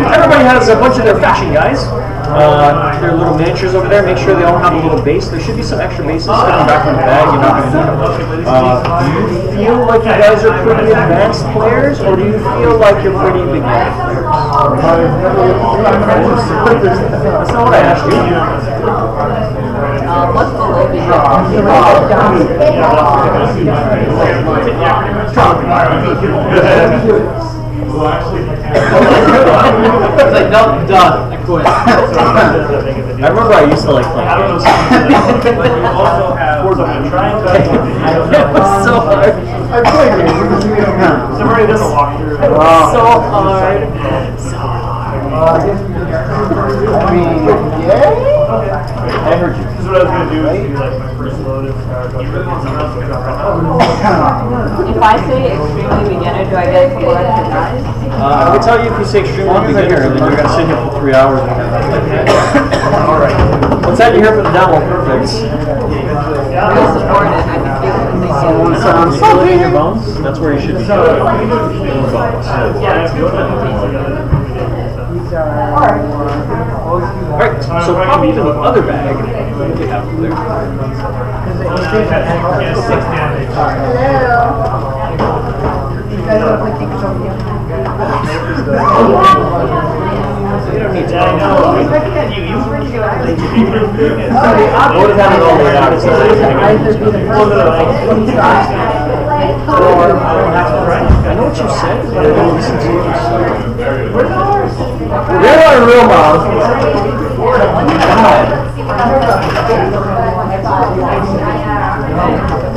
Everybody has a bunch of their faction guys. Their little miniatures over there. Make sure they all have a little base. There should be some extra bases sticking back in the bag. You're not going to need them. Do you feel like you guys are pretty advanced players, or do you feel like you're pretty beginner players? That's not what I asked you. What's below the It's like, nope, done. I quit. I remember I used to like playing games. It was so hard. I played it. Somebody doesn't walk through. It was so hard. I mean, yeah. I heard you. This is what I was going to do is do like my first load of If I say extremely beginner, do I get a couple extra guys? I would tell you if you say extremely beginner, then you're going to sit here for 3 hours and have Alright. Let's have you here for the demo. Perfect. Really support it. I can feel it. In your bones? That's where you should be. Alright, so pop into the other bag that we have over there. You don't need to. I know. I would have had it all laid out. I know what you said, but I don't listen to what you said. Real or real, Mom?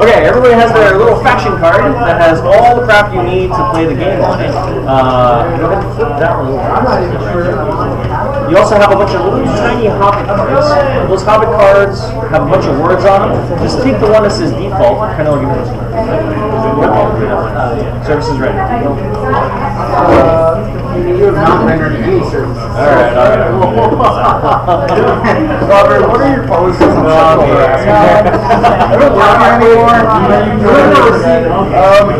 Okay, everybody has their little faction card that has all the crap you need to play the game on it. Go ahead and flip that one over. You also have a bunch of little tiny Havoc cards. Those Havoc cards have a bunch of words on them. Just take the one that says default, kind of like service is ready. Alright. Robert, what are your policies on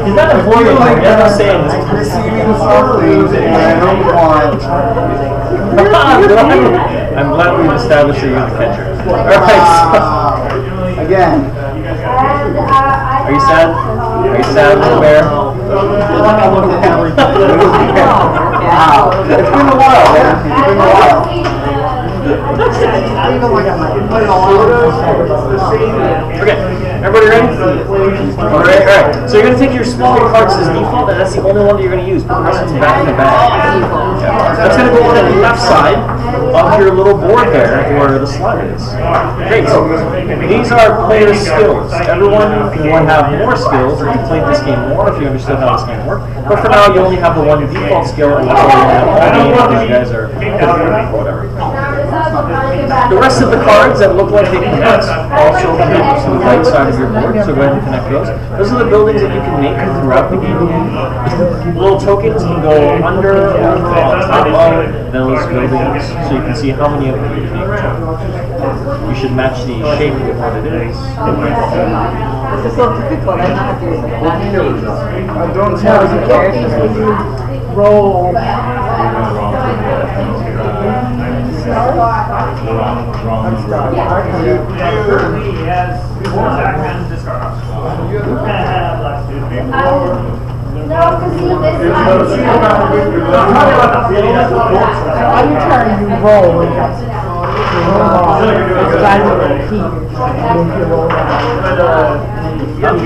He's not employing like I'm saying this. receiving something and I don't want. I'm glad we've established that you're the catcher. Alright, Again. are you sad? Are you sad, little bear? Wow. It's been a while, man. It's been a while. Okay, everybody ready? Alright. So you're going to take your small cards as default, and that's the only one that you're going to use. Put the rest of them back in the bag. That's going to go on the left side of your little board there, where the slide is. Great. These are player skills. Everyone will have more skills, or you played this game more if you understood how this game works. But for now, you only have the one default skill, and that's all you're going to have all game because you guys are whatever. The rest of the cards that look like they connect also connect to the right side of your board, so go ahead and connect those. Those are the buildings that you can make throughout the game. Little tokens can go under or on top of those buildings, so you can see how many of them you can make. You should match the shape with what it is. This is so difficult. I don't have to use it. I don't have the roll. Yeah,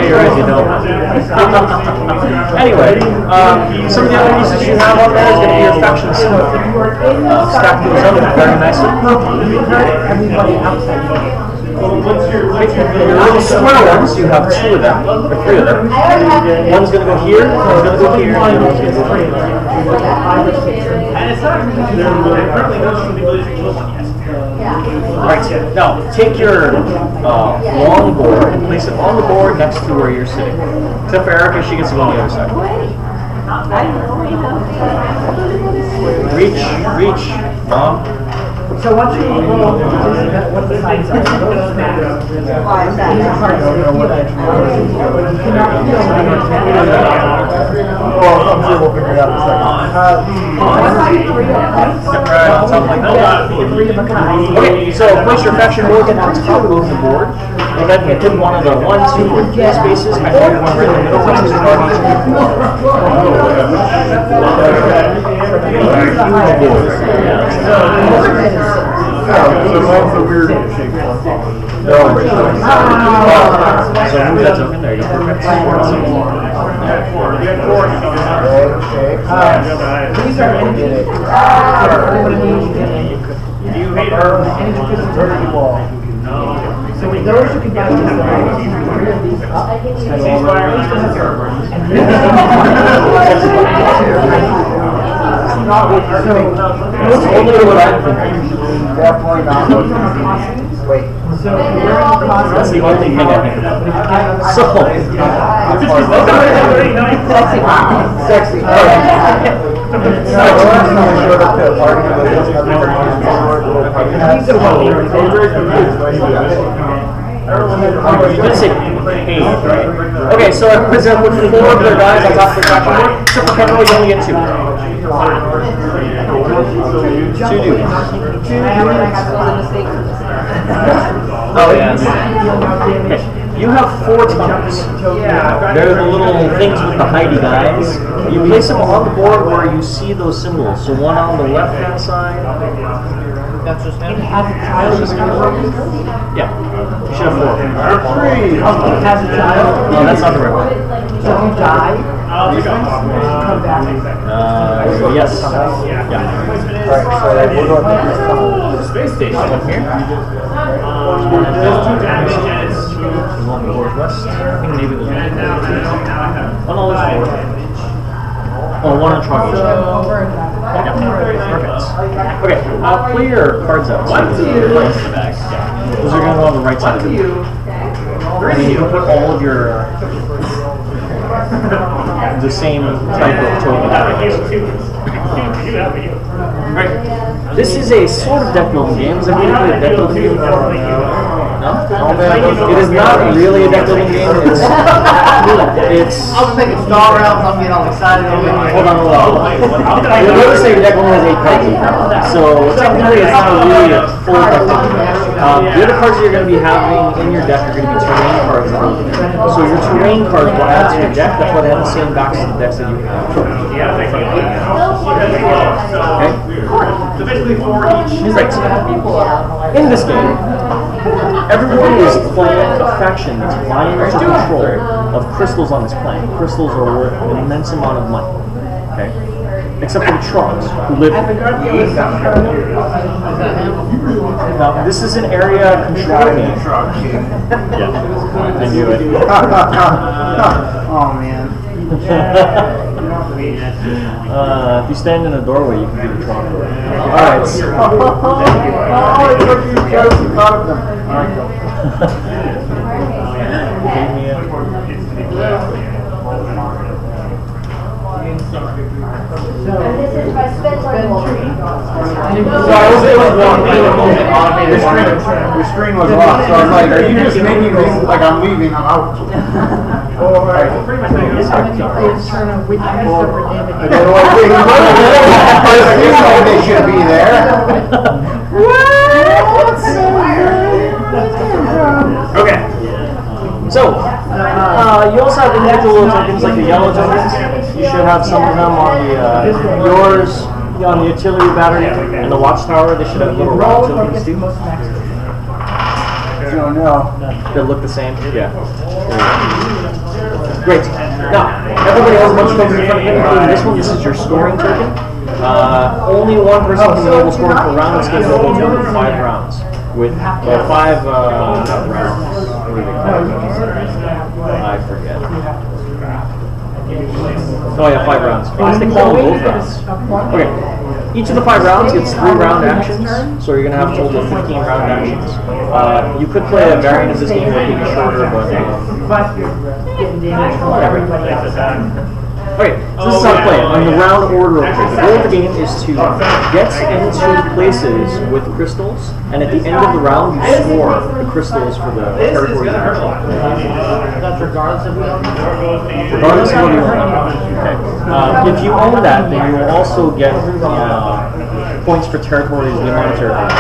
you're right, you don't. Anyway, some of the other pieces you have on there is going to be your faction skill. Stack those up very nicely. Your little square ones, you have 2 of them, or 3 of them. One's going to go here, one's going to go here, and one's going to go here. And it's not currently no ability to kill one yet. Alright, now take your long board and place it on the board next to where you're sitting. Except for Erica, she gets to go on the other side. Reach, Mom. So once you roll, what the sides are, those matter. Why is that? These cards I don't know what that you cannot feel Well, I'm sure we'll figure it out in a second. three of a kind. Okay, so place your faction organ on top of the board, and then hit one of the 1, 2, or 3 spaces. I find one right in the middle, which is card each So mine's the weird shape one. So move that token. There you go. Perfect. These are energy. Do you hate her? So with those you can buy just three of these up. Only what I'm thinking. Definitely not what Wait. So That's the only thing I think about. So, Sexy. you did say pain, right? Okay, so everyone's going to put 4 of their guys on top of their faction board. Except for Kendall, you only get 2. 2 dudes. Oh, yes. Okay. You have 4 tokens. They're the little things with the hidey guys. You place them on the board where you see those symbols. So one on the left-hand side. That's just him? Yeah. You should have 4. It has a child. No, that's not the right one. So if you die, come back. Yes. Alright, Yeah. so we're going to Space station. One here. There's 2 damage and it's Along the northwest. I think maybe there's one. Oh, no, there's 4. Oh, 1 on Trump. Yeah, perfect. Okay, play your cards out. Those are going to go on the right side of the board. And then you can put all of your the same type of token. Right. This is a sort of deck building game. Has everybody played a deck building game before? No? It is not really a deck building game. It's I was thinking Star Realms, I'm getting all excited over it. hold on. You'll notice that your deck only has 8 cards. So technically it's not really a full deck building game. The other cards that you're going to be having in your deck are going to be terrain cards. So your terrain cards will add to your deck. That's why they have the same backs as the decks that you have. Okay? So basically 4 each. Great. In this game, everyone is playing a faction that's vying for control of crystals on this planet. Crystals are worth an immense amount of money. Okay? Except for the Troggs, who live here. Now, this is an area controlled. Yeah, I knew it. Oh man. If you stand in a doorway, you can get a Trogg. Alright. Oh, it took you just you thought of them. Alright, go. Your screen was off, so I was like, are you just making me like I'm leaving, I'm out. They should be there. Okay. So, you also have individual tokens like the yellow tokens. You should have some of them on the yours on the artillery battery and the watchtower. They should have little round tokens too. Oh no. They look the same. Yeah. Great. Now, everybody has a bunch of tokens in front of them, including this one. This is your scoring token. Only one person can enable scoring per round. This game will go to 5 rounds. With 5 not rounds. What do they call it? I forget. Oh yeah, 5 rounds. I guess they call them both rounds. Okay. Each of the 5 rounds gets 3 round actions, so you're going to have a total of 15 round actions. You could play a variant of this game that would be shorter, but whatever. Okay, so this is how to play it. On the round order of play. The goal of the game is to get into places with crystals, and at the end of the round, you score the crystals for the territory you control. That's regardless of Regardless of whether you own it. Okay. If you own that, then you will also get points for territories, the amount of territory.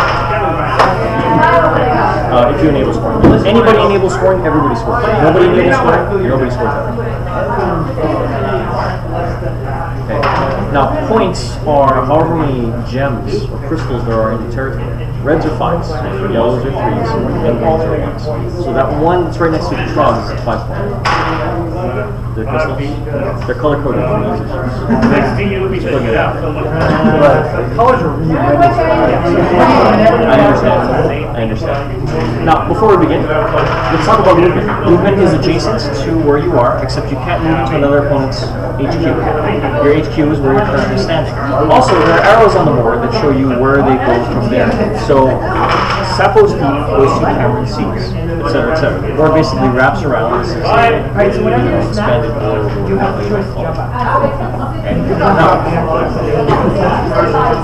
If you enable scoring. Anybody enable scoring, everybody scores. Nobody enables scoring, nobody scores that. Okay. Now, points are however many gems or crystals there are in the territory. Reds are 5s, yellows are 3s, and balls are 1s. So that one that's right next to the trog is at 5 points. They're crystals. They're color coded for easy. Next to you, we just have so much. But colors are really I understand. Now, before we begin, let's talk about movement. Movement is adjacent to where you are, except you can't move to another opponent's HQ. Your HQ is where you're currently standing. Also, there are arrows on the board that show you where they go from there. So, Sapo's Peak goes to Cameron Seas, etc., etc. Or basically wraps around. This is expanded or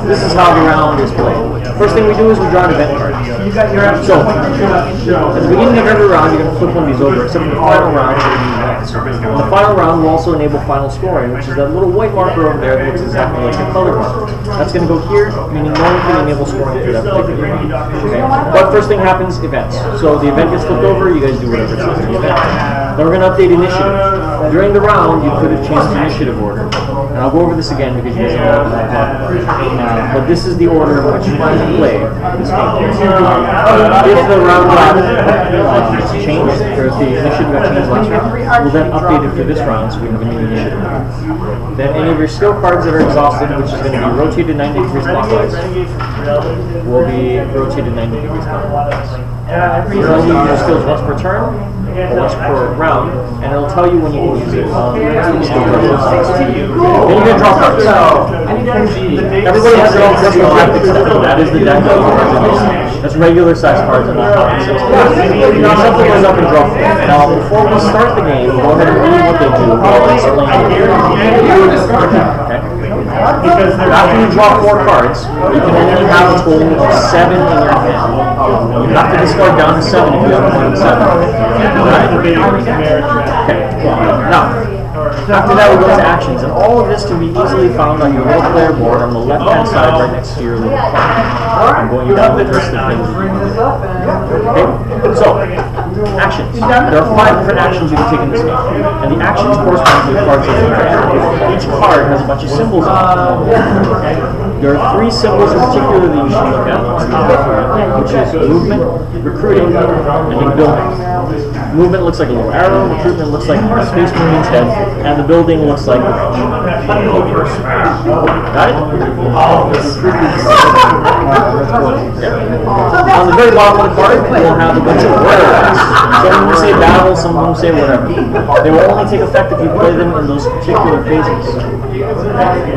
this is how the round is played. First thing we do is we draw an event card. So, at the beginning of every round, you're going to flip one of these over, except for the final round, you're going to use ones. The final round will also enable final scoring, which is that little white marker over there that looks exactly like a color marker. That's going to go here, meaning no one can enable scoring for that particular round. Okay? But first thing happens, events. So the event gets flipped over, you guys do whatever it says in the event. Then we're going to update initiative. During the round, you could have changed the initiative order. And I'll go over this again because you guys know what I'm talking about. But this is the order in which you can play this game. If the round got changed, or if the initiative got changed last round, we'll then update it for this round so we have a new initiative. Then any of your skill cards that are exhausted, which is going to be rotated 90 degrees clockwise, will be rotated 90 degrees clockwise. You can only use your skills once per turn, or once per round, and it'll tell you when you can use it. Then you're going to draw cards. Everybody has their own personal tactics. That is the deck that you. That's regular size cards and not pocket systems. You can shuffle those up and draw 4. Now, before we start the game, we'll go ahead and read what they do. I'll explain it. Okay? After you draw 4 cards, you can only have a total of 7 in your hand. You have to discard down to 7 if you have more than 7. Right? Okay. Now, after that we go to actions, and all of this can be easily found on your little player board on the left-hand side right next to your little card. I'm going down the list of things. Okay? So, actions. There are 5 different actions you can take in this game. And the actions correspond to the cards that you have. Each card has a bunch of symbols on it. There are 3 symbols in particular that you should look at, which is movement, recruiting, and then building. Movement looks like a little arrow, recruitment looks like a Space Marine's head, and the building looks like the range. Got it? Yep. On the very bottom of the card, we'll have a bunch of words. Some of them say battle, some of them say whatever. They will only take effect if you play them in those particular phases.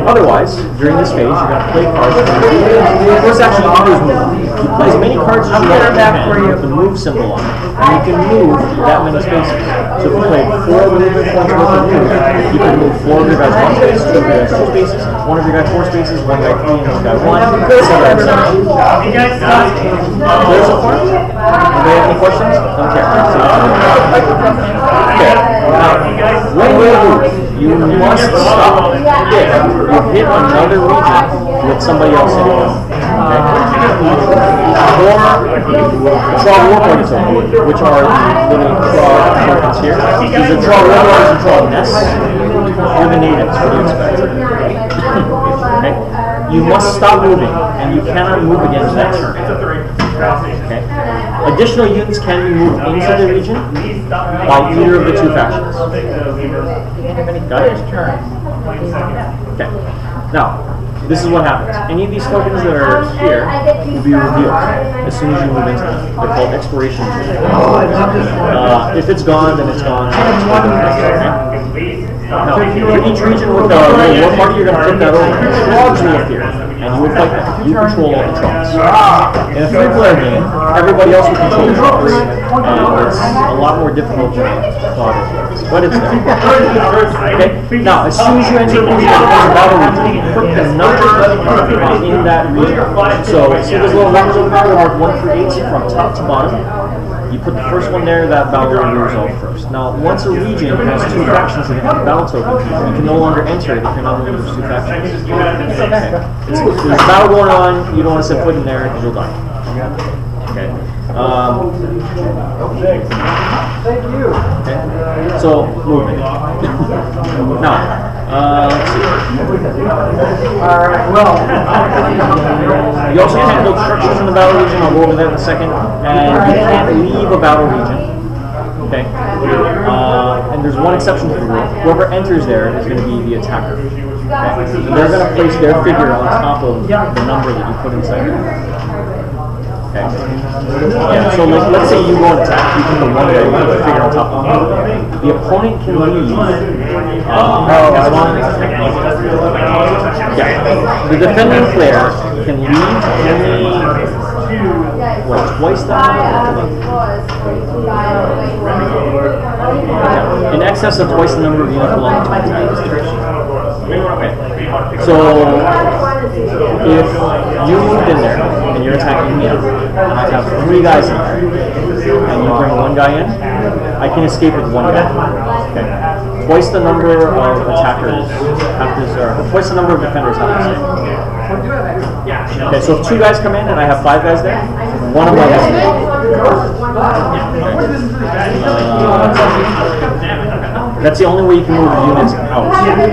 Otherwise, during this phase, you're going to play cards. The first action you can do is move. You play as many cards as you want in your hand with the move symbol on it, and you can move that many spaces. So if you play 4 movement points worth of move, you can move 4 of your guys 1 space, 2 of your guys 2 spaces, 1 of your guys 4 spaces, 1 guy 3, and 1 guy 1, etc. Clear so far? Anybody have any questions? Okay. Okay. Now, when you move, you must stop if you hit another region with somebody else in it. Okay? Or draw war points over, which are the little draw tokens here. These are draw warlords and draw nests. You're the natives, what do you expect? Okay? You must stop moving, and you cannot move again next turn. Okay? Additional units can be moved into the region by either of the 2 factions. Got it? Okay. Now, this is what happens. Any of these tokens that are here will be revealed as soon as you move into them. They're called exploration tokens. If it's gone, then it's gone. Okay? Now, for each region with a war party, you're going to flip that over. Frogs will appear. and you would fight them. You control all the trolls. In a 3-player game, everybody else would control the trolls, and it's a lot more difficult than I thought it was. But it's there. Okay? Now, as soon as you enter into the battle region, you put the numbers in that region. So, see those little numbers over there that are 1 through 8 from top to bottom? You put the first one there, that battle will be resolved first. Now, once a region has 2 factions in it have battle tokens, you can no longer enter it if you're not one of those 2 factions. It's okay. There's a battle going on, you don't want to set foot in there because you'll die. Okay. Thank you. Okay. So, movement. Now, let's see. Alright, well. You also can't build structures in the battle region. I'll go over that in a second. And you can't leave a battle region. Okay. And there's one exception to the rule. Whoever enters there is going to be the attacker. Okay. So they're going to place their figure on top of the number that you put inside there. Okay. Yeah, so like, let's say you go and attack, you put the one guy, you put the figure on top of it. The opponent can leave. As long as, yeah, the defending player can leave only, what, twice that number? In excess of twice the number of units belonging to the attacker. Okay. So, if you moved in there and you're attacking me, and I have 3 guys in there, and you bring 1 guy in, I can escape with 1 guy. Okay. Twice the number of attackers have to, or twice the number of defenders have to escape. Okay, so if 2 guys come in and I have 5 guys there, 1 of my guys in that's the only way you can move the units out. Yeah, if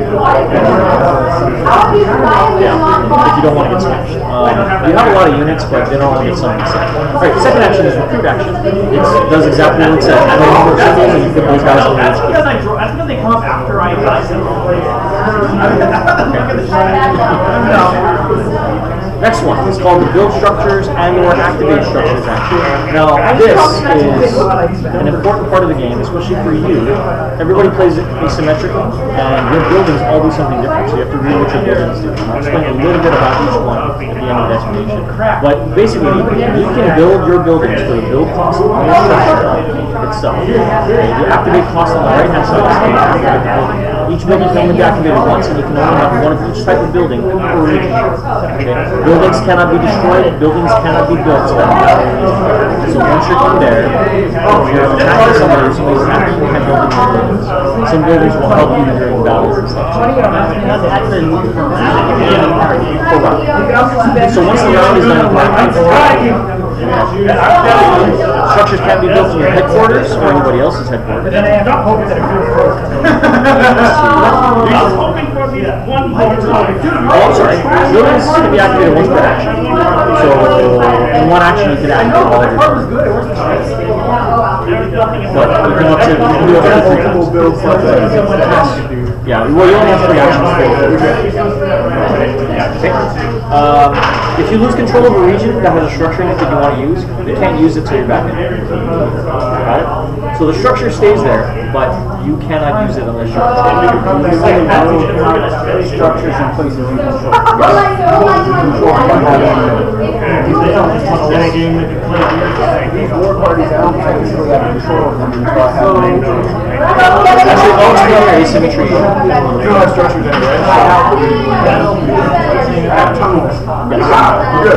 you don't want to get smashed. You have a lot of units, but they don't all get summoned. Alright, the second action is recruit action. It does exactly what it says. You have a number of symbols and you put those guys in the HP. That's because they come up after I die. Next one is called the build structures and or activate structures action. Now this is an important part of the game, especially for you. Everybody plays it asymmetrically, and your buildings all do something different, so you have to read what your buildings do. I'll explain a little bit about each one at the end of the explanation. But basically, you can build your buildings for the build cost on the structure itself. Okay, the activate cost on the right hand side is the activate the building. Each building can only be activated once, and you can only have one of each type of building per region. Okay. Buildings cannot be destroyed, buildings cannot be built. So once you're in there, if you're attacking somebody or somebody's attacking, you can build your buildings. Some buildings will help you during battles and stuff. So once the round is done, structures can't be built in your headquarters or anybody else's headquarters. Oh, I'm sorry. Buildings can be activated once per action. So, in one action, you can activate all of your buildings. But you can do up to 3 times. Yeah, well, you only have 3 actions for if you lose control of a region that has a structure in it that you want to use, you can't use it till you're back in it. Right? So the structure stays there, but you cannot use it unless you're Structures in places you control. These war parties, I don't think they have control of them until I have them. Actually, all together asymmetry. You don't have structures anyway.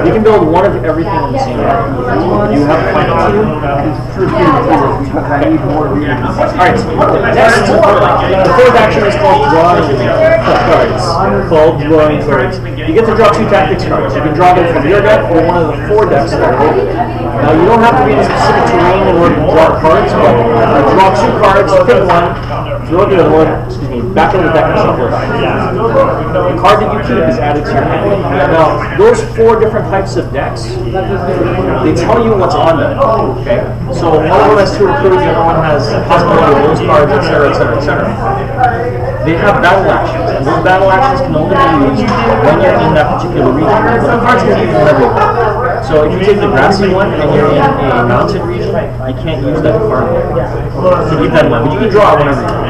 You can build one of everything in the same area. You have to find out. Alright, next, the 4th action is called drawing cards. Called drawing cards. You get to draw 2 tactics cards. You can draw them from your deck or one of the 4 decks that are open. Now you don't have to be in a specific terrain in order to draw cards, but draw 2 cards, pick one, throw the other one, back into the deck and shuffle it. The card that you keep is added to your hand. Now, those 4 different types of decks, they tell you what's on them. Okay? So one of them has 2 recruits, the other one has a possibility of those cards, etc., etc., etc. They have battle actions, and those battle actions can only be used when you're in that particular region. But the cards can be used whenever you want. So if you take the grassy one and you're in a mountain region, you can't use that card to keep that in mind. But you can draw it whenever you want.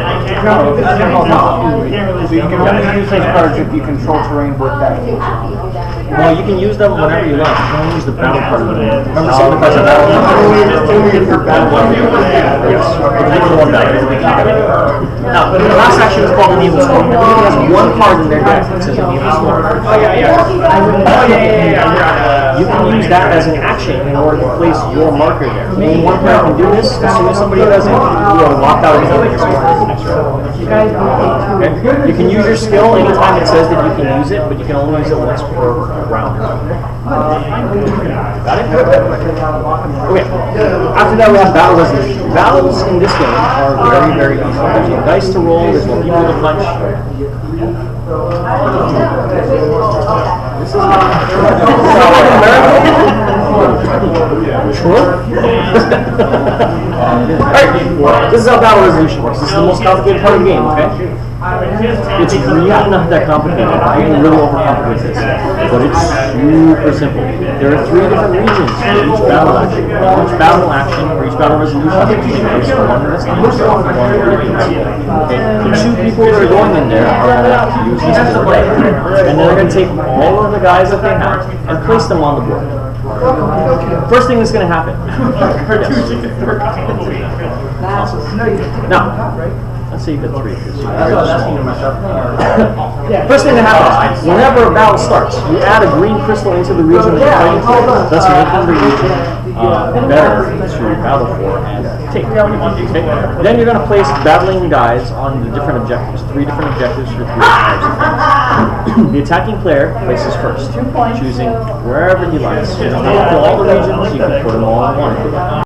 So you can only use those cards if you control terrain with that. Well, you can use them whenever you like. You can only use the battle part of them. Remember some of the cards are battle? Yes. Only one battle. Now, the last action is called an evil storm. Everybody has one card in their deck that says an evil storm. You can use that as an action in order to place your marker there. Maybe one player can do this. As soon as somebody does it, you are locked out of the game. Okay? You can use your skill anytime it says that you can use it, but you can only use it once per round. Got it? Okay. After that, we have battle resolution. Battles in this game are very, very easy. There's no dice to roll. There's no people to punch. This is not like America. True. Alright, this is how battle resolution works. This is the most complicated part of the game, okay? It's really not that complicated. I can really overcomplicate this. But it's super simple. There are 3 different regions for each battle action. Each battle action, or each battle resolution, is one in this game, one in the okay? The 2 people that are going in there are going to have to use this board. And then they're going to take all of the guys that they have and place them on the board. First thing that's going to happen. Now, let's say you get 3. First thing that happens, whenever a battle starts, you add a green crystal into the region that you're fighting for, thus making the region better to battle for and take. Okay? Then you're going to place battling guys on the different objectives. 3 different objectives for 3 types of things. The attacking player places first, choosing wherever he likes. You don't have to fill all the regions, you can put them all in one.